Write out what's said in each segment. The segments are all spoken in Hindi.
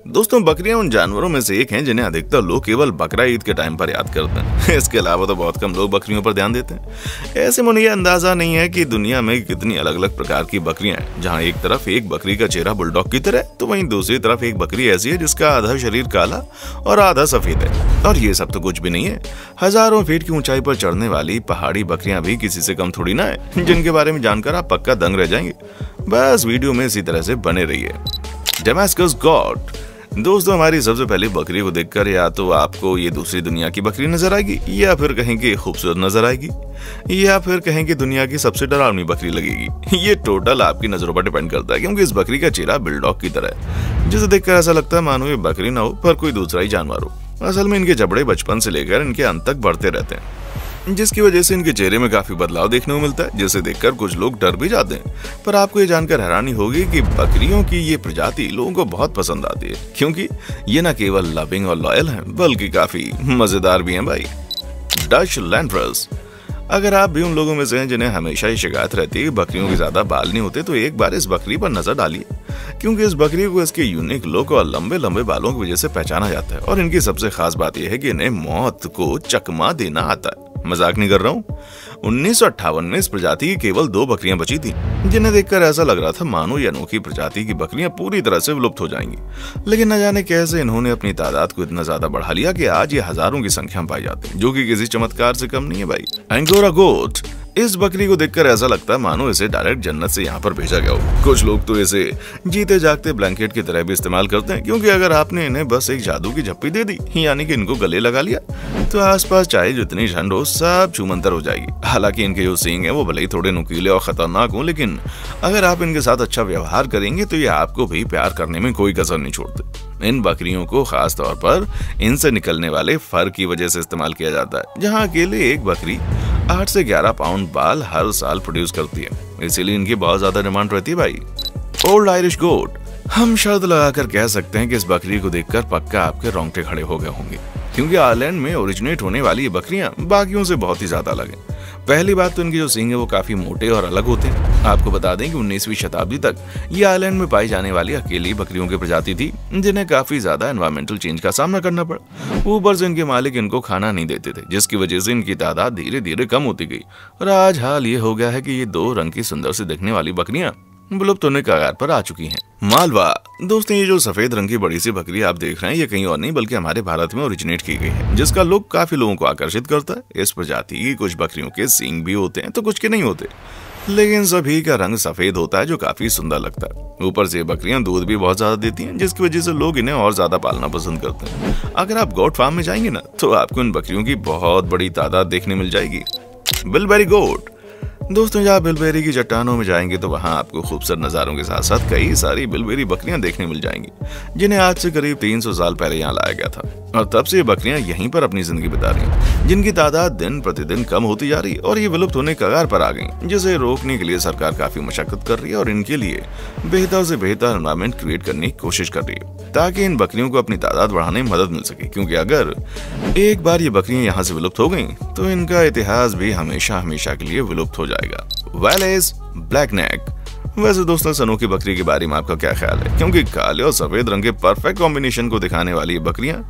दोस्तों, बकरियां उन जानवरों में से एक हैं जिन्हें अधिकतर लोग केवल बकरा ईद के टाइम पर याद करते हैं। इसके अलावा तो बहुत कम लोग बकरियों पर ध्यान देते हैं। ऐसे में उन्हें यह अंदाजा नहीं है कि दुनिया में कितनी अलग अलग प्रकार की बकरियां हैं, जहां एक तरफ एक बकरी का चेहरा बुलडॉग की तरह, तो वहीं दूसरी तरफ एक बकरी ऐसी है जिसका आधा शरीर काला और आधा सफेद है। और ये सब तो कुछ भी नहीं है, हजारों फीट की ऊंचाई पर चढ़ने वाली पहाड़ी बकरियां भी किसी से कम थोड़ी ना है, जिनके बारे में जानकर आप पक्का दंग रह जाएंगे। बस वीडियो में इसी तरह से बने रहिए। डेमास्कस गॉट। दोस्तों, हमारी सबसे पहली बकरी को देखकर या तो आपको ये दूसरी दुनिया की बकरी नजर आएगी, या फिर कहीं की खूबसूरत नजर आएगी, या फिर कहीं की दुनिया की सबसे डरावनी बकरी लगेगी। ये टोटल आपकी नजरों पर डिपेंड करता है, क्योंकि इस बकरी का चेहरा बुलडॉग की तरह है, जिसे देखकर ऐसा लगता है मानो ये बकरी ना हो पर कोई दूसरा ही जानवर हो। असल में इनके जबड़े बचपन से लेकर इनके अंत तक बढ़ते रहते हैं, जिसकी वजह से इनके चेहरे में काफी बदलाव देखने को मिलता है, जिसे देखकर कुछ लोग डर भी जाते हैं। पर आपको ये जानकर हैरानी होगी कि बकरियों की ये प्रजाति लोगों को बहुत पसंद आती है, क्योंकि ये न केवल लविंग और लॉयल हैं, बल्कि काफी मजेदार भी हैं भाई। डच लैंडफ्रस। अगर आप भी उन लोगों में से हैं जिन्हें हमेशा ही शिकायत रहती है कि बकरियों के ज्यादा बाल नहीं होते, तो एक बार इस बकरी पर नजर डालिए, क्योंकि इस बकरी को इसके यूनिक लुक और लंबे लंबे बालों की वजह से पहचाना जाता है। और इनकी सबसे खास बात यह है कि इन्हें मौत को चकमा देना आता है। मजाक नहीं कर रहा हूँ। 1958 में इस प्रजाति की केवल 2 बकरियां बची थी, जिन्हें देखकर ऐसा लग रहा था मानो ये अनोखी प्रजाति की बकरियां पूरी तरह से विलुप्त हो जाएंगी। लेकिन न जाने कैसे इन्होंने अपनी तादाद को इतना ज्यादा बढ़ा लिया कि आज ये हजारों की संख्या में पाई जाती है, जो कि किसी चमत्कार से कम नहीं है भाई। एंगोरा गोट। इस बकरी को देखकर ऐसा लगता है मानो इसे डायरेक्ट जन्नत से यहाँ पर भेजा गया हो। कुछ लोग तो इसे जीते जागते ब्लैंकेट की तरह भी इस्तेमाल करते हैं, क्योंकि अगर आपने इन्हें बस एक जादू की झप्पी दे दी, यानी कि इनको गले लगा लिया, तो आसपास चाहे जितनी ठंड हो सब छूमंतर हो जाएगी। हालांकि इनके जो सींग है वो भले ही थोड़े नुकीले और खतरनाक हो, लेकिन अगर आप इनके साथ अच्छा व्यवहार करेंगे तो ये आपको भी प्यार करने में कोई कसर नहीं छोड़ते। इन बकरियों को खास तौर पर इनसे निकलने वाले फर की वजह से इस्तेमाल किया जाता है, जहाँ अकेले एक बकरी 8 से 11 पाउंड बाल हर साल प्रोड्यूस करती है, इसीलिए इनकी बहुत ज्यादा डिमांड रहती है भाई। ओल्ड आयरिश गोट। हम शर्त लगाकर कह सकते हैं कि इस बकरी को देखकर पक्का आपके रोंगटे खड़े हो गए होंगे, क्योंकि आयरलैंड में ओरिजिनेट होने वाली ये बकरियां बाकियों से बहुत ही ज्यादा अलग हैं। पहली बात तो इनके जो सींग है वो काफी मोटे और अलग होते हैं। आपको बता दें कि 19वीं शताब्दी तक ये आइलैंड में पाई जाने वाली अकेली बकरियों की प्रजाति थी, जिन्हें काफी ज्यादा एनवायरमेंटल चेंज का सामना करना पड़ा। ऊपर से इनके मालिक इनको खाना नहीं देते थे, जिसकी वजह से इनकी तादाद धीरे धीरे कम होती गई, और आज हाल ये हो गया है कि ये 2 रंग की सुंदर से दिखने वाली बकरियां विलुप्त होने के कगार पर आ चुकी हैं। मालवा। दोस्तों, ये जो सफेद रंग की बड़ी सी बकरी आप देख रहे हैं, ये कहीं और नहीं बल्कि हमारे भारत में ओरिजिनेट की गई है, जिसका लुक काफी लोगों को आकर्षित करता है। इस प्रजाति की कुछ बकरियों के सींग भी होते हैं तो कुछ के नहीं होते, लेकिन सभी का रंग सफेद होता है, जो काफी सुंदर लगता है। ऊपर से बकरियां दूध भी बहुत ज्यादा देती हैं, जिसकी वजह से लोग इन्हें और ज्यादा पालना पसंद करते हैं। अगर आप गोट फार्म में जाएंगे ना, तो आपको इन बकरियों की बहुत बड़ी तादाद देखने मिल जाएगी। बिलबेरी गोट। दोस्तों, जहाँ बिलबेरी की चट्टानों में जाएंगे तो वहाँ आपको खूबसूरत नज़ारों के साथ साथ कई सारी बिलबेरी बकरियां देखने मिल जाएंगी, जिन्हें आज से करीब 300 साल पहले यहाँ लाया गया था, और तब से ये बकरियां यहीं पर अपनी जिंदगी बिता रही हैं, जिनकी तादाद दिन प्रतिदिन कम होती जा रही और ये विलुप्त होने के कगार पर आ गई, जिसे रोकने के लिए सरकार काफी मशक्कत कर रही है और इनके लिए बेहतर से बेहतर एनवायरमेंट क्रिएट करने की कोशिश कर रही है, ताकि इन बकरियों को अपनी तादाद बढ़ाने में मदद मिल सके। क्योंकि अगर एक बार ये बकरियां यहाँ से विलुप्त हो गई तो इनका इतिहास भी हमेशा हमेशा के लिए विलुप्त हो जाएगा। वेलेस ब्लैकनेक। वैसे दोस्तों, इस अनोखी बकरी के बारे में आपका क्या ख्याल है? क्योंकि काले और सफेद रंग के परफेक्ट कॉम्बिनेशन को दिखाने वाली ये बकरियां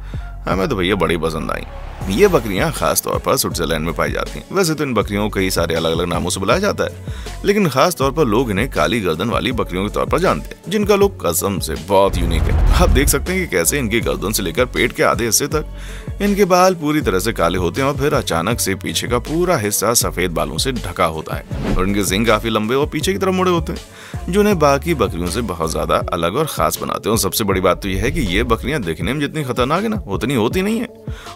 हमें तो भैया बड़ी पसंद आई। ये बकरियां खास तौर पर स्विट्जरलैंड में पाई जाती हैं। वैसे तो इन बकरियों को कई सारे अलग अलग नामों से बुलाया जाता है, लेकिन खास तौर पर लोग इन्हें काली गर्दन वाली बकरियों के तौर पर जानते हैं, जिनका लुक कसम से बहुत यूनिक है। आप देख सकते हैं कि कैसे इनकी गर्दन से लेकर पेट के आधे हिस्से तक इनके बाल पूरी तरह से काले होते हैं, और फिर अचानक से पीछे का पूरा हिस्सा सफेद बालों से ढका होता है, और इनके सींग काफी लंबे और पीछे की तरफ मुड़े होते हैं, जो उन्हें बाकी बकरियों से बहुत ज्यादा अलग और खास बनाते हैं। और सबसे बड़ी बात तो यह है कि ये बकरियां दिखने में जितनी खतरनाक है ना, उतनी होती नहीं है।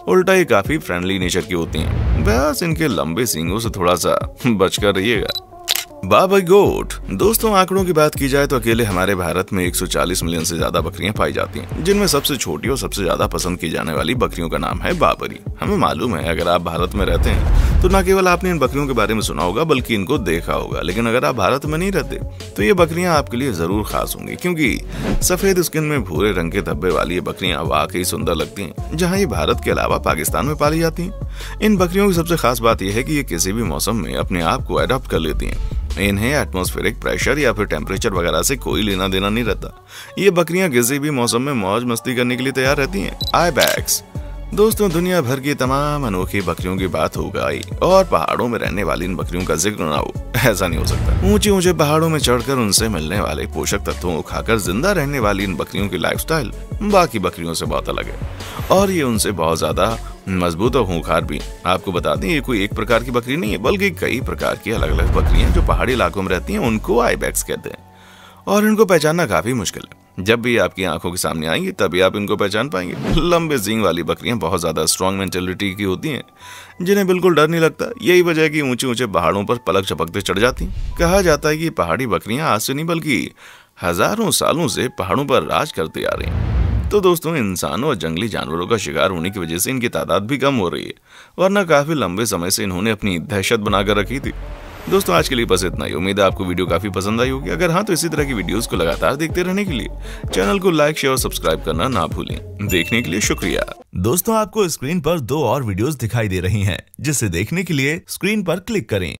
उल्टा ये काफी फ्रेंडली नेचर की होती हैं। बस इनके लंबे सींगों से थोड़ा सा बचकर रहिएगा। बाबा गोट। दोस्तों, आंकड़ों की बात की जाए तो अकेले हमारे भारत में 140 मिलियन से ज्यादा बकरियां पाई जाती हैं, जिनमें सबसे छोटी और सबसे ज्यादा पसंद की जाने वाली बकरियों का नाम है बाबरी। हमें मालूम है, अगर आप भारत में रहते हैं तो न केवल आपने इन बकरियों के बारे में सुना होगा बल्कि इनको देखा होगा, लेकिन अगर आप भारत में नहीं रहते तो ये बकरियां आपके लिए जरूर खास होंगी, क्योंकि सफेद स्किन में भूरे रंग के धब्बे वाली ये बकरियां वाकई सुंदर लगती हैं, जहाँ ये भारत के अलावा पाकिस्तान में पाली जाती हैं। इन बकरियों की सबसे खास बात यह है कि ये किसी भी मौसम में अपने आप को अडॉप्ट कर लेती हैं। इन्हें एटमॉस्फेरिक प्रेशर या फिर टेम्परेचर वगैरह से कोई लेना देना नहीं रहता। ये बकरियां किसी भी मौसम में मौज मस्ती करने के लिए तैयार रहती हैं। आइबैक्स। दोस्तों, दुनिया भर की तमाम अनोखी बकरियों की बात हो गई और पहाड़ों में रहने वाली इन बकरियों का जिक्र ना हो, ऐसा नहीं हो सकता। ऊंचे ऊंचे पहाड़ों में चढ़कर उनसे मिलने वाले पोषक तत्वों को खाकर जिंदा रहने वाली इन बकरियों की लाइफस्टाइल बाकी बकरियों से बहुत अलग है और ये उनसे बहुत ज्यादा मजबूत और खूंखार भी। आपको बता दें, ये कोई एक प्रकार की बकरी नहीं है, बल्कि कई प्रकार की अलग अलग बकरियां जो पहाड़ी इलाकों में रहती हैं उनको आइबैक्स कहते हैं और इनको पहचानना काफी मुश्किल है। जब भी आपकी आंखों के सामने आएंगी तभी आप इनको पहचान पाएंगे। लंबे सींग वाली बकरियां बहुत ज्यादा स्ट्रॉन्ग मेंटेलिटी की होती हैं, जिन्हें बिल्कुल डर नहीं लगता। यही वजह है कि ऊंचे ऊंचे पहाड़ों पर पलक झपकते चढ़ जाती। कहा जाता है कि पहाड़ी बकरियां आज से नहीं बल्कि हजारों सालों से पहाड़ों पर राज करते आ रही हैं। तो दोस्तों, इंसानों और जंगली जानवरों का शिकार होने की वजह से इनकी तादाद भी कम हो रही है, वरना काफी लंबे समय से इन्होंने अपनी दहशत बनाकर रखी थी। दोस्तों, आज के लिए बस इतना ही। उम्मीद है आपको वीडियो काफी पसंद आई होगी। अगर हाँ तो इसी तरह की वीडियोस को लगातार देखते रहने के लिए चैनल को लाइक, शेयर और सब्सक्राइब करना ना भूलें। देखने के लिए शुक्रिया। दोस्तों, आपको स्क्रीन पर 2 और वीडियोस दिखाई दे रही हैं, जिसे देखने के लिए स्क्रीन पर क्लिक करें।